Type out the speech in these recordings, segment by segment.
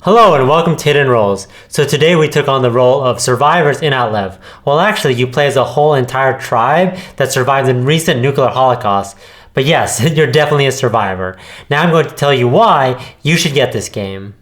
Hello and welcome to Hidden Roles. So today we took on the role of survivors in Outlive. Well, actually, you play as a whole entire tribe that survived the recent nuclear holocaust. But yes, you're definitely a survivor. Now I'm going to tell you why you should get this game.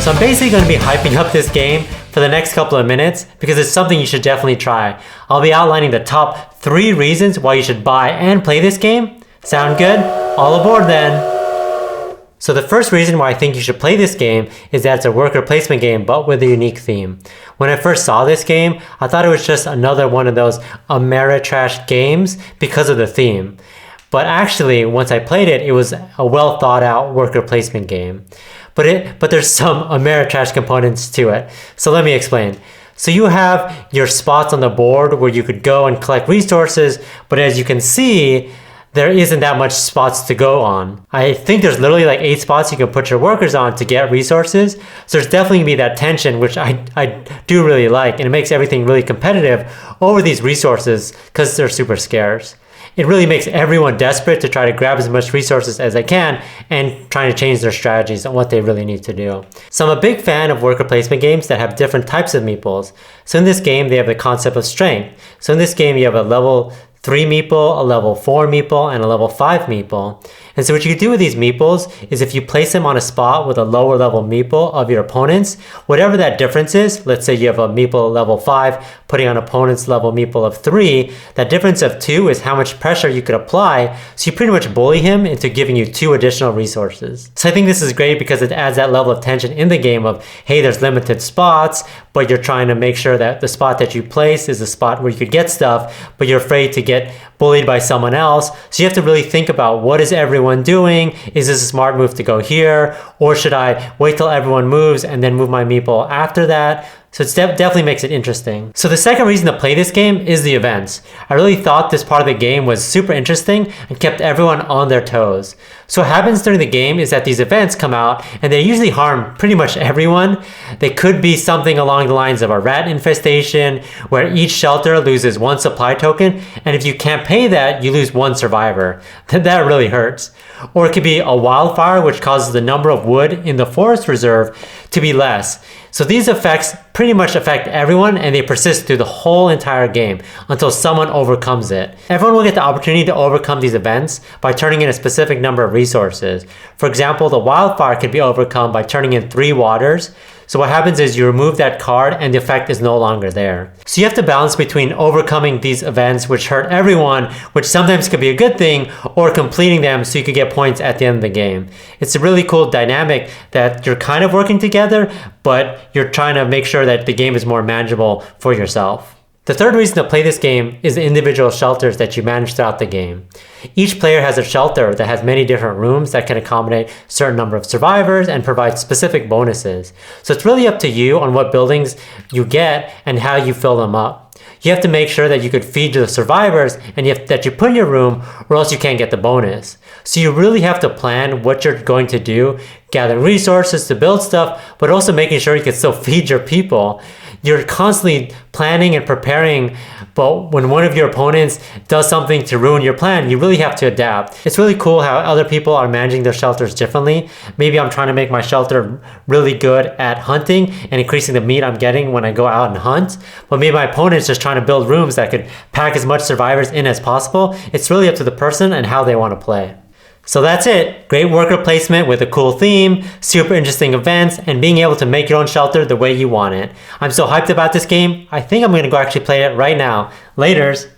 So I'm basically going to be hyping up this game for the next couple of minutes because it's something you should definitely try. I'll be outlining the top 3 reasons why you should buy and play this game. Sound good? All aboard then! So the first reason why I think you should play this game is that it's a worker placement game but with a unique theme. When I first saw this game, I thought it was just another one of those Ameritrash games because of the theme. But actually, once I played it, it was a well thought out worker placement game. But there's some Ameritrash components to it. So let me explain. So you have your spots on the board where you could go and collect resources, but as you can see, there isn't that much spots to go on. I think there's literally like 8 spots you can put your workers on to get resources. So there's definitely gonna be that tension, which I do really like, and it makes everything really competitive over these resources because they're super scarce. It really makes everyone desperate to try to grab as much resources as they can and trying to change their strategies on what they really need to do. So I'm a big fan of worker placement games that have different types of meeples. So in this game, they have the concept of strength. So in this game, you have a level 3 meeple, a level 4 meeple, and a level 5 meeple. And so what you can do with these meeples is if you place them on a spot with a lower level meeple of your opponents, whatever that difference is, let's say you have a meeple level 5 putting on opponent's level meeple of 3, that difference of 2 is how much pressure you could apply, so you pretty much bully him into giving you 2 additional resources. So I think this is great because it adds that level of tension in the game of, hey, there's limited spots, but you're trying to make sure that the spot that you place is a spot where you could get stuff, but you're afraid to get bullied by someone else. So you have to really think about, what is everyone doing? Is this a smart move to go here? Or should I wait till everyone moves and then move my meeple after that? So it definitely makes it interesting. So the second reason to play this game is the events. I really thought this part of the game was super interesting and kept everyone on their toes. So what happens during the game is that these events come out and they usually harm pretty much everyone. They could be something along the lines of a rat infestation where each shelter loses 1 supply token, and if you can't pay that, you lose 1 survivor. That really hurts. Or it could be a wildfire which causes the number of wood in the forest reserve to be less. So these effects pretty much affect everyone and they persist through the whole entire game until someone overcomes it. Everyone will get the opportunity to overcome these events by turning in a specific number of resources. For example, the wildfire could be overcome by turning in 3 waters. So what happens is you remove that card and the effect is no longer there. So you have to balance between overcoming these events which hurt everyone, which sometimes could be a good thing, or completing them so you could get points at the end of the game. It's a really cool dynamic that you're kind of working together, but you're trying to make sure that the game is more manageable for yourself. The third reason to play this game is the individual shelters that you manage throughout the game. Each player has a shelter that has many different rooms that can accommodate a certain number of survivors and provide specific bonuses. So it's really up to you on what buildings you get and how you fill them up. You have to make sure that you could feed the survivors and that you put in your room, or else you can't get the bonus. So you really have to plan what you're going to do, gathering resources to build stuff, but also making sure you can still feed your people. You're constantly planning and preparing, but when one of your opponents does something to ruin your plan, you really have to adapt. It's really cool how other people are managing their shelters differently. Maybe I'm trying to make my shelter really good at hunting and increasing the meat I'm getting when I go out and hunt, but maybe my opponent's just trying to build rooms that could pack as much survivors in as possible. It's really up to the person and how they want to play. So that's it. Great worker placement with a cool theme, super interesting events, and being able to make your own shelter the way you want it. I'm so hyped about this game. I think I'm going to go actually play it right now. Laters.